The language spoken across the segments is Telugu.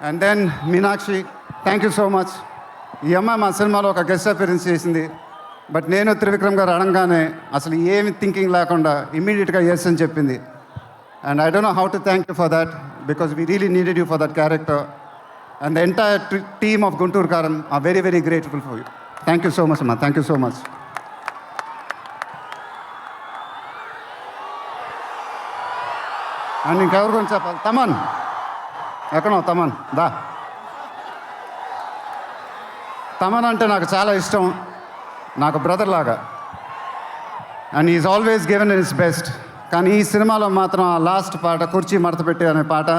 And then Meenakshi, thank you so much. ఈ అమ్మాయి మా సినిమాలో ఒక గెస్ట్ అపియరెన్స్ చేసింది. బట్ నేను త్రివిక్రమ్ గారు అడగానే అసలు ఏమి థింకింగ్ లేకుండా ఇమ్మీడియట్గా ఎస్ అని చెప్పింది. And I don't know how to thank you for that because we really needed you for that character. And the entire team of Guntur Kaaram are very very grateful for you. Thank you so much అమ్మా, థ్యాంక్ యూ సో మచ్. అండ్ ఇంకెవరి గురించి చెప్పాలి? తమన్ ఎక్కడో, తమన్ దా. తమన్ అంటే నాకు చాలా ఇష్టం, నాకు బ్రదర్ లాగా. And is always given in his best. కానీ ఈ సినిమాలో మాత్రం ఆ లాస్ట్ పాట, కుర్చీ మడతపెట్టి అనే పాట,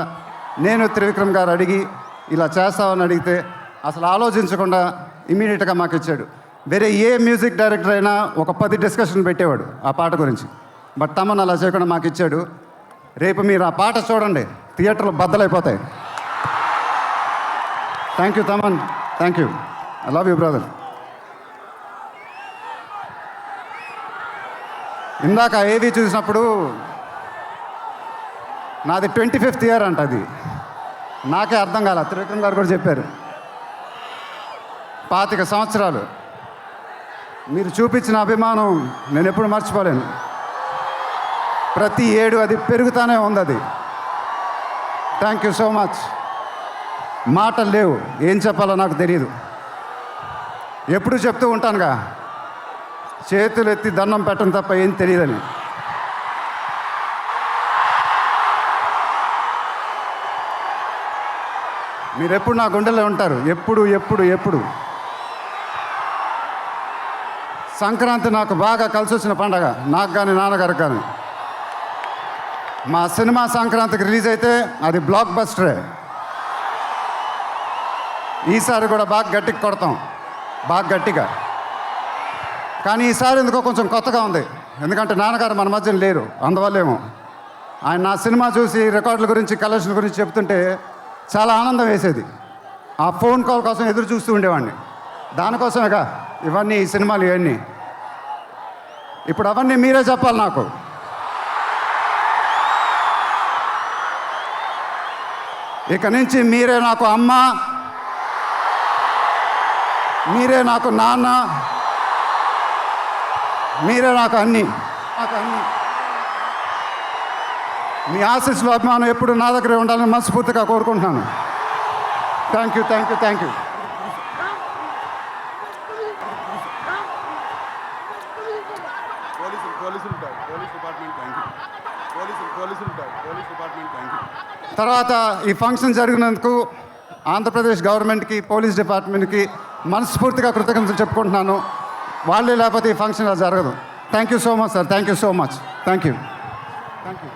నేను త్రివిక్రమ్ గారు అడిగి ఇలా చేస్తామని అడిగితే అసలు ఆలోచించకుండా ఇమీడియట్గా మాకు ఇచ్చాడు. వేరే ఏ మ్యూజిక్ డైరెక్టర్ అయినా ఒక 10 డిస్కషన్ పెట్టేవాడు ఆ పాట గురించి. బట్ తమన్ అలా చేయకుండా మాకు ఇచ్చాడు. రేపు మీరు ఆ పాట చూడండి, థియేటర్లు బద్దలైపోతాయి. Thank you Thaman, thank you. I love you brother. ఇందాక ఏవి చూసినప్పుడు నాది 25th ఇయర్ అంట. అది నాకే అర్థం కాల. త్రివిక్రమ్ గారు కూడా చెప్పారు 25 సంవత్సరాలు. మీరు చూపించిన అభిమానం నేను ఎప్పుడు మర్చిపోలేను. ప్రతి ఏడు అది పెరుగుతూనే ఉంది. అది థ్యాంక్ యూ సో మచ్. మాటలు లేవు, ఏం చెప్పాలో నాకు తెలియదు. ఎప్పుడు చెప్తూ ఉంటానుగా, చేతులు ఎత్తి దండం పెట్టడం తప్ప ఏం తెలియదని. మీరు ఎప్పుడు నా గుండెలో ఉంటారు, ఎప్పుడు ఎప్పుడు ఎప్పుడు. సంక్రాంతి నాకు బాగా కలిసి వచ్చిన పండగ, నాకు కానీ నాన్నగారికి కానీ. మా సినిమా సంక్రాంతికి రిలీజ్ అయితే అది బ్లాక్ బస్టరే. ఈసారి కూడా బాగా గట్టిగా కొడతాం, బాగా గట్టిగా. కానీ ఈసారి ఎందుకో కొంచెం కొత్తగా ఉంది, ఎందుకంటే నాన్నగారు మన మధ్యన లేరు, అందువల్లేమో. ఆయన నా సినిమా చూసి రికార్డుల గురించి, కలెక్షన్ గురించి చెప్తుంటే చాలా ఆనందం వేసేది. ఆ ఫోన్ కాల్ కోసం ఎదురు చూస్తూ ఉండేవాడిని. దానికోసమేగా ఇవన్నీ, ఈ సినిమాలు ఇవన్నీ. ఇప్పుడు అవన్నీ మీరే చెప్పాలి నాకు. ఇక నుంచి మీరే నాకు అమ్మ, మీరే నాకు నాన్న, మీరే నాకు అన్నీ. మీ ఆశీస్సులు, అభిమానం ఎప్పుడు నా దగ్గరే ఉండాలని మనస్ఫూర్తిగా కోరుకుంటున్నాను. Thank you, thank you, thank you. తర్వాత ఈ ఫంక్షన్ జరిగినందుకు ఆంధ్రప్రదేశ్ గవర్నమెంట్కి, పోలీస్ డిపార్ట్మెంట్కి మనస్ఫూర్తిగా కృతజ్ఞతలు చెప్పుకుంటున్నాను. వాళ్ళే లేకపోతే ఈ ఫంక్షన్ అలా జరగదు. Thank you so much sir, thank you so much. Thank you, thank you.